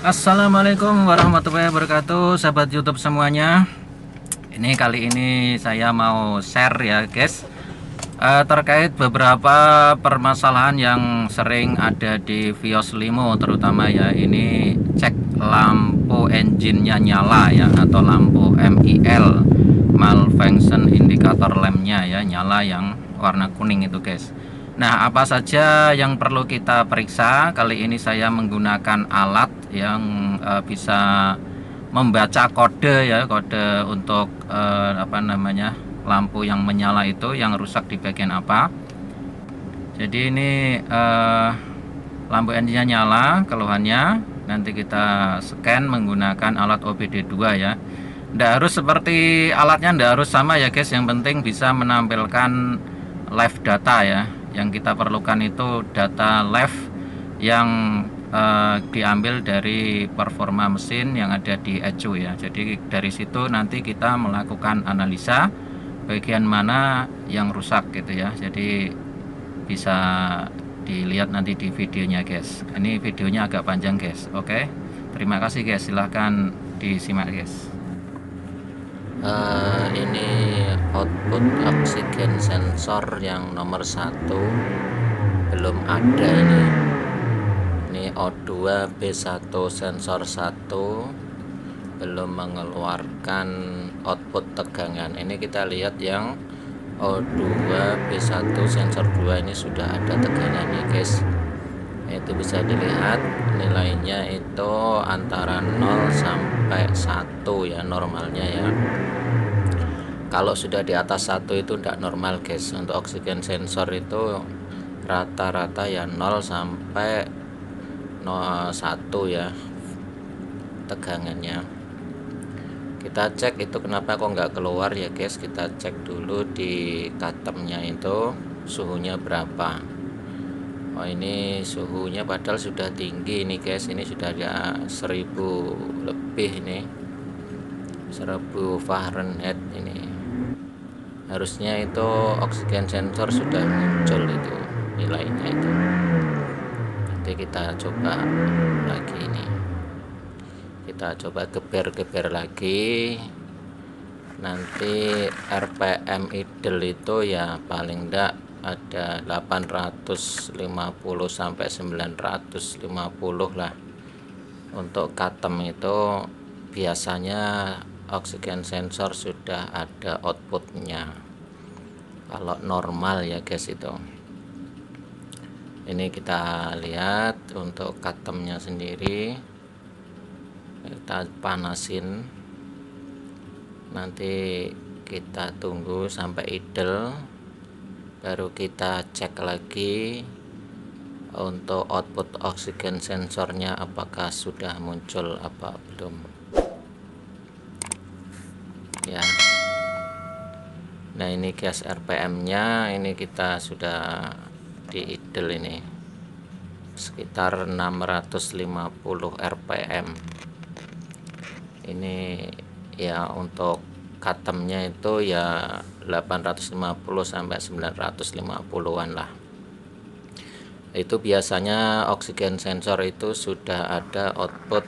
Assalamualaikum warahmatullahi wabarakatuh, sahabat YouTube semuanya. Ini kali ini saya mau share ya guys, terkait beberapa permasalahan yang sering ada di Vios Limo terutama ya. Ini cek lampu engine-nya nyala ya, atau lampu MIL, malfunction indikator lamp-nya ya, nyala yang warna kuning itu guys. Nah, apa saja yang perlu kita periksa? Kali ini saya menggunakan alat yang bisa membaca kode ya, kode untuk lampu yang menyala itu yang rusak di bagian apa. Jadi ini lampu engine-nya nyala, keluhannya. Nanti kita scan menggunakan alat OBD2 ya. Tidak harus seperti alatnya, tidak harus sama ya guys. Yang penting bisa menampilkan live data ya. Yang kita perlukan itu data live yang diambil dari performa mesin yang ada di ECU ya. Jadi dari situ nanti kita melakukan analisa bagian mana yang rusak gitu ya. Jadi bisa dilihat nanti di videonya guys. Ini videonya agak panjang guys. Oke, terima kasih guys, silahkan disimak guys. Ini output oksigen sensor yang nomor 1 belum ada. Ini O2 B1 sensor 1 belum mengeluarkan output tegangan. Ini kita lihat yang O2 B1 sensor 2 ini sudah ada tegangannya guys. Itu bisa dilihat nilainya itu antara 0 sampai 1 ya, normalnya ya. Kalau sudah di atas 1 itu tidak normal guys. Untuk oksigen sensor itu rata-rata ya 0 sampai 1 ya tegangannya. Kita cek itu kenapa kok nggak keluar ya guys. Kita cek dulu di katemnya itu suhunya berapa. Oh, ini suhunya padahal sudah tinggi ini guys. Ini sudah ada 1000 lebih nih, 1000 Fahrenheit. Ini harusnya itu oksigen sensor sudah muncul itu nilainya itu. Nanti kita coba lagi, ini kita coba geber-geber lagi. Nanti RPM idle itu ya paling enggak ada 850 sampai 950 lah. Untuk katem itu biasanya oksigen sensor sudah ada outputnya kalau normal ya guys. Itu ini kita lihat untuk katemnya sendiri, kita panasin, nanti kita tunggu sampai idle baru kita cek lagi untuk output oksigen sensornya apakah sudah muncul apa belum ya. Nah, ini gas RPM nya ini kita sudah di idle, ini sekitar 650 RPM. Ini ya untuk katemnya itu ya 850 sampai 950-an lah. Itu biasanya oksigen sensor itu sudah ada output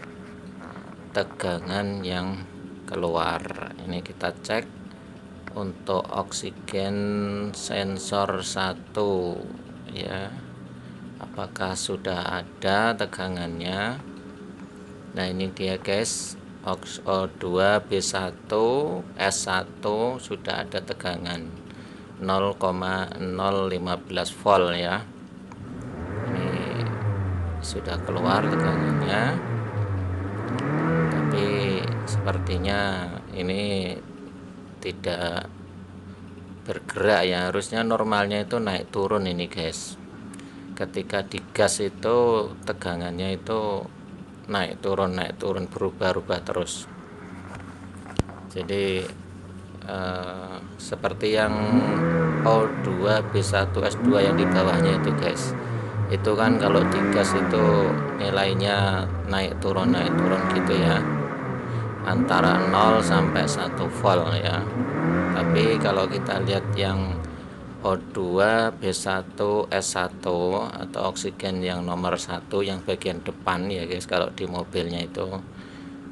tegangan yang keluar. Ini kita cek untuk oksigen sensor 1 ya, apakah sudah ada tegangannya. Nah, ini dia guys, O2 B1 S1 sudah ada tegangan 0,015 volt ya. Ini sudah keluar tegangannya, tapi sepertinya ini tidak bergerak ya. Harusnya normalnya itu naik turun ini guys. Ketika digas itu tegangannya itu naik turun berubah-ubah terus. Jadi seperti yang O2 B1 S2 yang di bawahnya itu guys, itu kan kalau digas itu nilainya naik turun gitu ya, antara 0 sampai 1 volt ya. Tapi kalau kita lihat yang O2 B1 S1 atau oksigen yang nomor 1 yang bagian depan ya guys. Kalau di mobilnya itu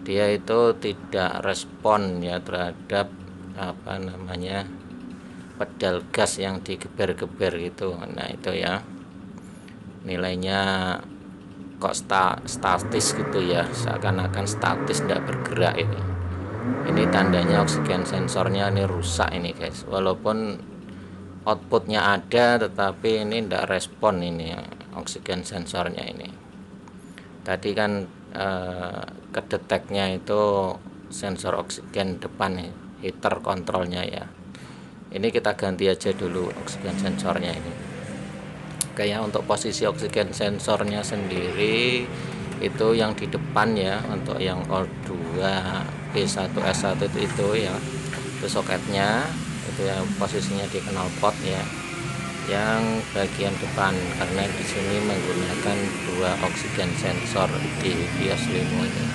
dia itu tidak respon ya terhadap apa namanya pedal gas yang digeber-geber gitu. Nah itu ya nilainya kok statis gitu ya, seakan-akan statis tidak bergerak itu. Ini tandanya oksigen sensornya ini rusak ini guys. Walaupun outputnya ada tetapi ini tidak respon ini oksigen sensornya ini. Tadi kan kedeteknya itu sensor oksigen depan nih, heater kontrolnya ya. Ini kita ganti aja dulu oksigen sensornya ini. Kayak untuk posisi oksigen sensornya sendiri itu yang di depan ya, untuk yang O2 B1 S1 itu ya, itu soketnya itu ya, posisinya di knalpot ya, yang bagian depan, karena di sini menggunakan 2 oksigen sensor di bias limo ini.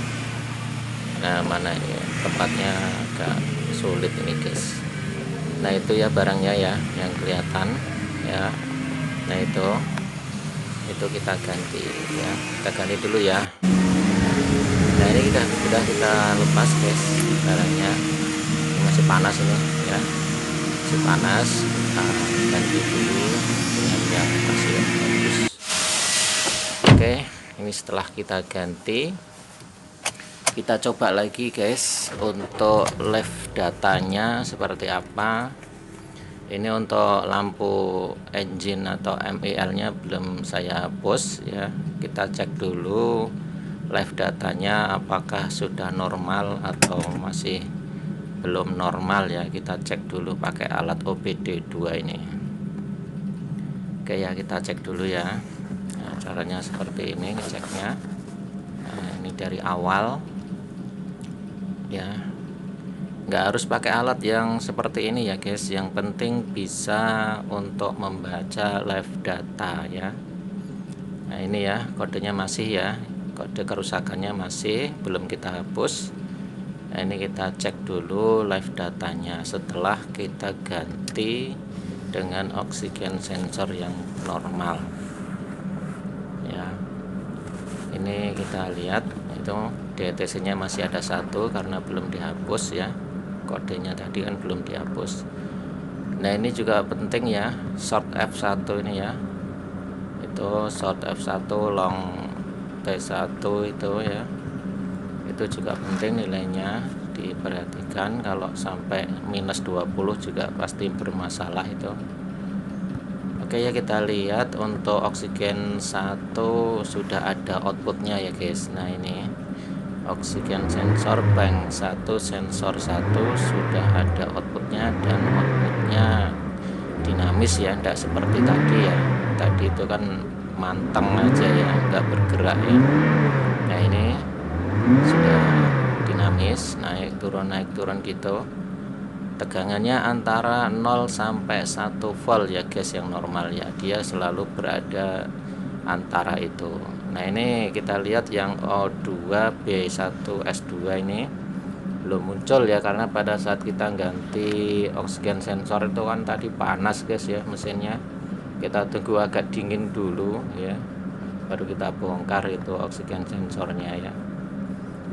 Nah mana ini tempatnya agak sulit ini guys. Nah itu ya barangnya ya yang kelihatan ya. Nah itu kita ganti ya, kita ganti dulu ya. Nah ini sudah kita lepas guys barangnya. Ini masih panas ini ya, masih panas. Nah, ganti dulu dengan yang masih bagus. Oke, ini setelah kita ganti, kita coba lagi guys untuk live datanya seperti apa. Ini untuk lampu engine atau MIL nya belum saya post ya. Kita cek dulu live datanya apakah sudah normal atau masih belum normal ya. Kita cek dulu pakai alat OBD2 ini. Oke ya, kita cek dulu ya. Nah, caranya seperti ini ngeceknya. Nah, ini dari awal ya, nggak harus pakai alat yang seperti ini ya guys. Yang penting bisa untuk membaca live data ya. Nah ini ya kodenya masih ya, kode kerusakannya masih belum kita hapus. Nah ini kita cek dulu live datanya setelah kita ganti dengan oksigen sensor yang normal ya. Ini kita lihat itu DTC nya masih ada 1 karena belum dihapus ya, kodenya tadi kan belum dihapus. Nah ini juga penting ya, short F1 ini ya, itu short F1 long T1 itu ya, itu juga penting nilainya diperhatikan. Kalau sampai minus 20 juga pasti bermasalah itu. Oke ya, kita lihat untuk oksigen 1 sudah ada outputnya ya guys. Nah ini oksigen sensor bank 1 sensor 1 sudah ada outputnya, dan outputnya dinamis ya, tidak seperti tadi ya. Tadi itu kan manteng aja ya, nggak bergerak ya. Nah ini sudah dinamis, naik turun gitu. Tegangannya antara 0 sampai 1 volt ya guys, yang normal ya, dia selalu berada antara itu. Nah ini kita lihat yang O2 B1 S2 ini belum muncul ya, karena pada saat kita ganti oksigen sensor itu kan tadi panas guys ya mesinnya. Kita tunggu agak dingin dulu ya, baru kita bongkar itu oksigen sensornya ya.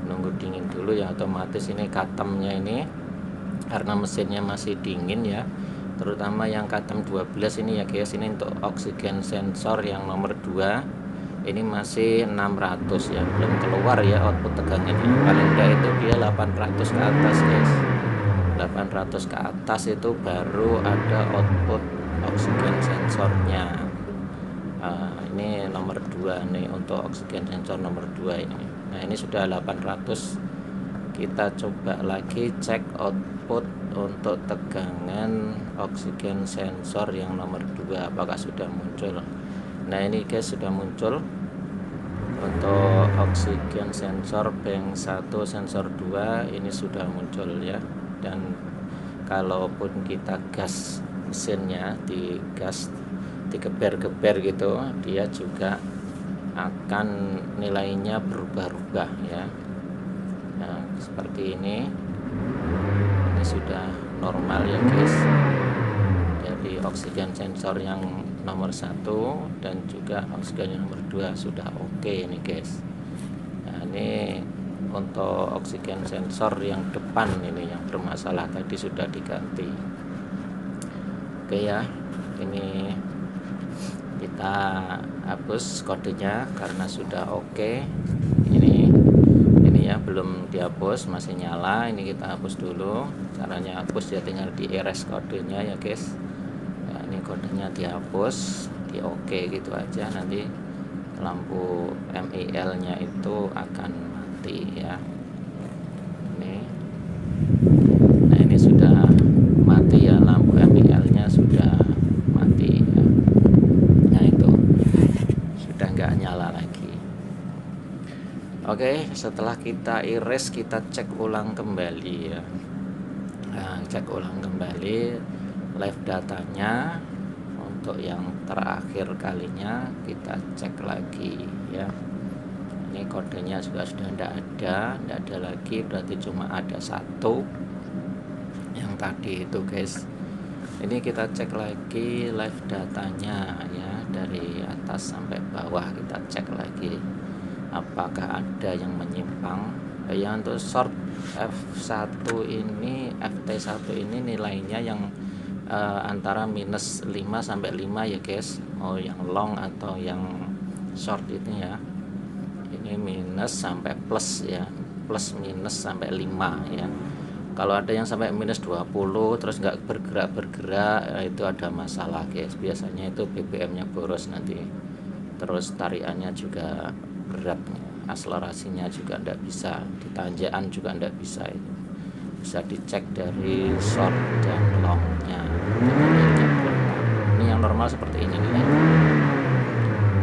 Nunggu dingin dulu ya, otomatis ini katemnya ini karena mesinnya masih dingin ya, terutama yang katem 12 ini ya guys. Ini untuk oksigen sensor yang nomor 2 ini masih 600 ya, belum keluar ya output tegangannya. Paling enggak itu dia 800 ke atas guys, 800 ke atas itu baru ada output oksigen sensornya. Ini nomor 2 nih untuk oksigen sensor nomor 2 ini. Nah ini sudah 800. Kita coba lagi cek output untuk tegangan oksigen sensor yang nomor 2 apakah sudah muncul. Nah ini guys sudah muncul untuk oksigen sensor bank 1 sensor 2 ini sudah muncul ya. Dan kalaupun kita gas mesinnya, digas digeber-geber gitu, dia juga akan nilainya berubah-ubah ya. Nah seperti ini sudah normal ya guys, dari oksigen sensor yang nomor 1 dan juga oksigen yang nomor 2 sudah oke ini guys. Nah ini untuk oksigen sensor yang depan ini yang bermasalah tadi sudah diganti. Oke ya, ini kita hapus kodenya karena sudah oke. Ini ya belum dihapus, masih nyala. Ini kita hapus dulu. Caranya hapus ya tinggal di erase kodenya ya guys. Nah, ini kodenya dihapus, di oke gitu aja, nanti lampu MIL nya itu akan mati ya. Nah ini sudah mati ya, lampu MIL nya sudah mati ya. Nah itu sudah nggak nyala lagi. Oke, setelah kita iris kita cek ulang kembali ya. Nah, cek ulang kembali live datanya untuk yang terakhir kalinya, kita cek lagi ya. Ini kodenya juga sudah tidak ada lagi, berarti cuma ada 1 yang tadi itu guys. Ini kita cek lagi live datanya ya, dari atas sampai bawah kita cek lagi apakah ada yang menyimpang ya. Untuk short F1 ini, FT1 ini nilainya yang antara minus 5 sampai 5 ya guys, mau yang long atau yang short ini ya. Ini minus sampai plus ya, plus minus sampai 5 ya. Kalau ada yang sampai minus 20 terus nggak bergerak ya, itu ada masalah guys. Biasanya itu BBM nya boros nanti, terus tarikannya juga berat, akselerasinya juga nggak bisa, di tanjakan juga nggak bisa. Itu bisa dicek dari short dan long nya. Ini yang normal seperti ini nih.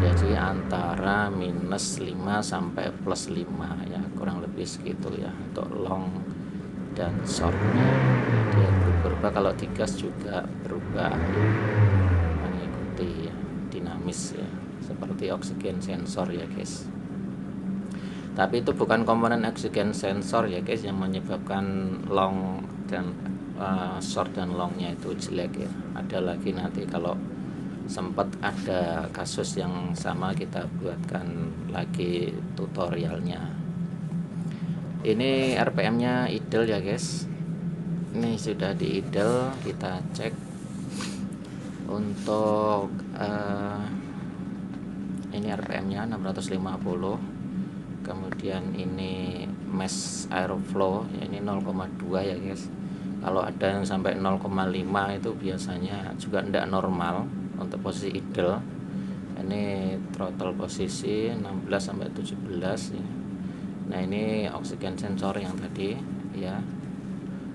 Jadi antara minus 5 sampai plus 5 ya, kurang lebih segitu ya untuk long dan shortnya. Dia berubah, kalau digas juga berubah ya, mengikuti ya, dinamis ya, seperti oksigen sensor ya guys. Tapi itu bukan komponen oksigen sensor ya guys yang menyebabkan long dan short dan longnya itu jelek ya. Ada lagi nanti kalau sempat ada kasus yang sama kita buatkan lagi tutorialnya. Ini RPM nya idle ya guys. Ini sudah di idle, kita cek untuk ini RPM nya 650. Kemudian ini mesh airflow ya, ini 0,2 ya guys. Kalau ada yang sampai 0,5 itu biasanya juga tidak normal untuk posisi idle. Ini throttle posisi 16 sampai 17 ya. Nah ini oksigen sensor yang tadi ya.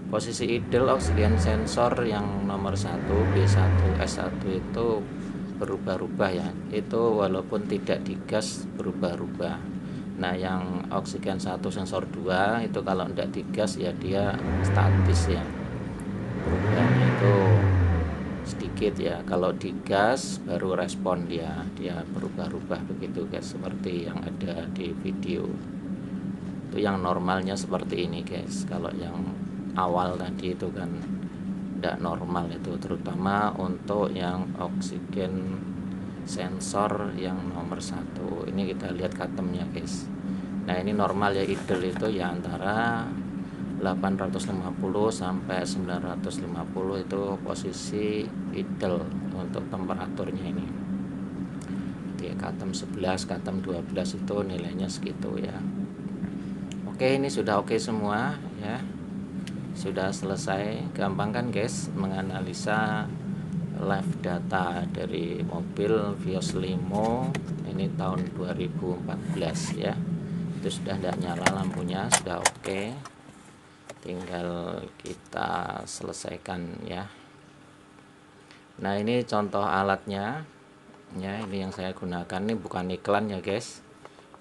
Posisi idle oksigen sensor yang nomor 1 B1 S1 itu berubah-ubah ya. Itu walaupun tidak digas berubah-ubah. Nah yang oksigen 1 sensor 2 itu kalau tidak digas ya dia statis ya, perubahannya itu sedikit ya. Kalau digas baru respon dia berubah-ubah begitu guys, seperti yang ada di video. Itu yang normalnya seperti ini guys. Kalau yang awal tadi itu kan tidak normal itu, terutama untuk yang oksigen sensor yang nomor 1. Ini kita lihat katemnya guys. Nah ini normal ya, idle itu ya antara 850 sampai 950 itu posisi idle untuk temperaturnya ini. Di katem 11, katem 12 itu nilainya segitu ya. Oke, ini sudah oke semua ya. Sudah selesai. Gampang kan guys menganalisa live data dari mobil Vios Limo ini tahun 2014 ya. Itu sudah tidak nyala lampunya, sudah oke. Tinggal kita selesaikan ya. Nah ini contoh alatnya ya, ini yang saya gunakan. Ini bukan iklan ya guys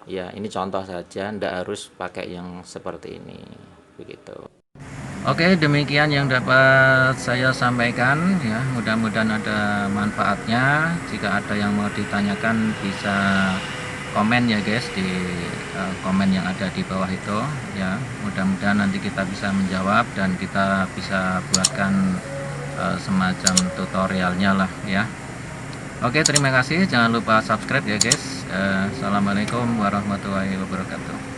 ya, ini contoh saja, tidak harus pakai yang seperti ini begitu. Oke, demikian yang dapat saya sampaikan ya. Mudah-mudahan ada manfaatnya. Jika ada yang mau ditanyakan bisa komen ya guys, di komen yang ada di bawah itu ya. Mudah-mudahan nanti kita bisa menjawab dan kita bisa buatkan semacam tutorialnya lah ya. Oke, terima kasih, jangan lupa subscribe ya guys. Assalamualaikum warahmatullahi wabarakatuh.